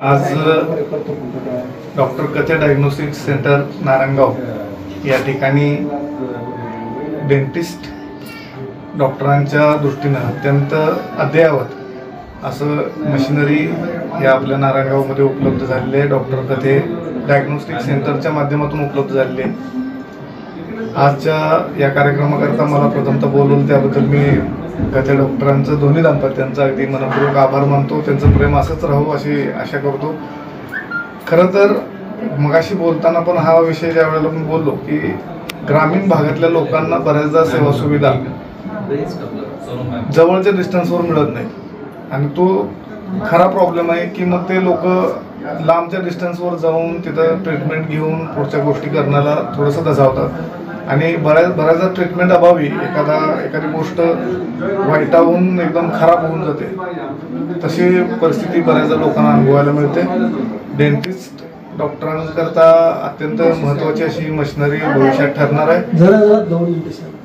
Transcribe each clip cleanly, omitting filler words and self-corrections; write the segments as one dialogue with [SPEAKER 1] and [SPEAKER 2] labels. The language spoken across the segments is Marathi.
[SPEAKER 1] आज डॉक्टर कथे डायग्नोस्टिक सेंटर नारायणगाव या ठिकाणी डेंटिस्ट डॉक्टरांच्या दृष्टीनं अत्यंत अद्ययावत असं मशिनरी या आपल्या नारायणगावमध्ये उपलब्ध झालेले आहे. डॉक्टर कथे डायग्नोस्टिक सेंटरच्या माध्यमातून उपलब्ध झालेले आहे. आजच्या या कार्यक्रमाकरता मला प्रथमतः बोलवलं त्याबद्दल मी कथे डॉक्टरांचं दोन्ही दाम्पत्यांचा अगदी मनपूर्वक आभार मानतो. त्यांचं प्रेम असंच राहू अशी आशा करतो. खरं तर मगाशी बोलताना पण हा विषय ज्या वेळेला मी बोललो की ग्रामीण भागातल्या लोकांना बऱ्याचदा सेवा सुविधा जवळच्या डिस्टन्सवर मिळत नाही आणि तो खरा प्रॉब्लेम आहे की मग ते लोक लांबच्या डिस्टन्सवर जाऊन तिथं ट्रीटमेंट घेऊन पुढच्या गोष्टी करण्याला थोडंसं दजावतात आणि बऱ्याचदा ट्रीटमेंट अभावी एखादी गोष्ट वाईटाहून एकदम खराब होऊन जाते. तशी परिस्थिती बऱ्याचदा लोकांना अनुभवायला मिळते. डेंटिस्ट डॉक्टरांकरता अत्यंत महत्त्वाची अशी मशिनरी भविष्यात ठरणार आहे.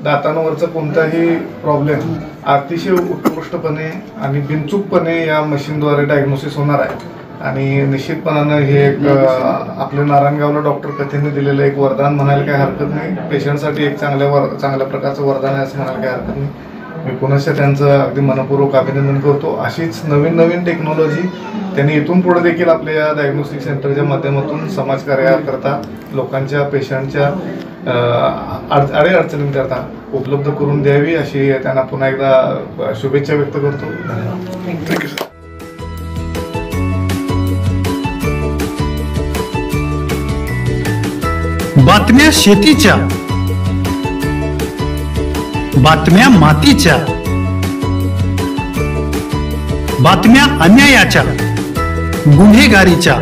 [SPEAKER 1] दातांवरचा कोणताही प्रॉब्लेम अतिशय उत्कृष्टपणे आणि बिनचूकपणे या मशीनद्वारे डायग्नोसिस होणार आहे आणि निश्चितपणानं हे एक आपल्या नारायणगावला डॉक्टर कथेने दिलेलं एक वरदान म्हणायला काही हरकत नाही. पेशंटसाठी एक चांगल्या प्रकारचं वरदान आहे असं म्हणायला काही हरकत नाही. मी पुनश्च त्यांचं अगदी मनपूर्वक अभिनंदन करतो. अशीच नवीन टेक्नॉलॉजी त्यांनी इथून पुढे देखील आपल्या या डायग्नोस्टिक सेंटरच्या माध्यमातून समाजकार्याकरता लोकांच्या पेशंटच्या अडचणींकरता उपलब्ध करून द्यावी अशी त्यांना पुन्हा एकदा शुभेच्छा व्यक्त करतो. धन्यवाद. Thank you sir.
[SPEAKER 2] बातम्या शेतीच्या, बातम्या मातीच्या, बातम्या अन्यायाच्या, गुन्हेगारीच्या,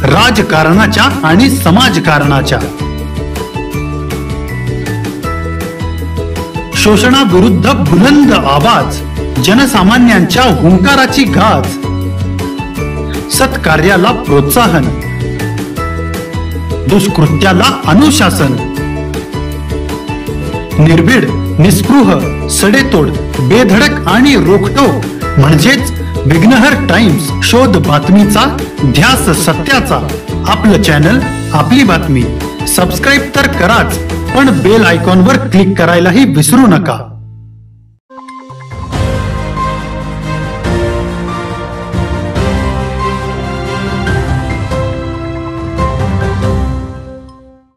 [SPEAKER 2] राजकारणाच्या आणि समाजकारणाच्या, शोषणाविरुद्ध बुलंद आवाज, जनसामान्यांच्या हुंकाराची गाज, सत्कार्याला प्रोत्साहन, दुष्कृत्याला अनुशासन, निर्भीड, निस्पृह, सडेतोड, बेधडक आणि रोखटोक म्हणजेच विघ्नहर टाइम्स. शोध बातमीचा, ध्यास सत्याचा. आपलं चॅनल, आपली बातमी. सबस्क्राईब तर कराच, पण बेल आयकॉनवर क्लिक करायलाही विसरू नका.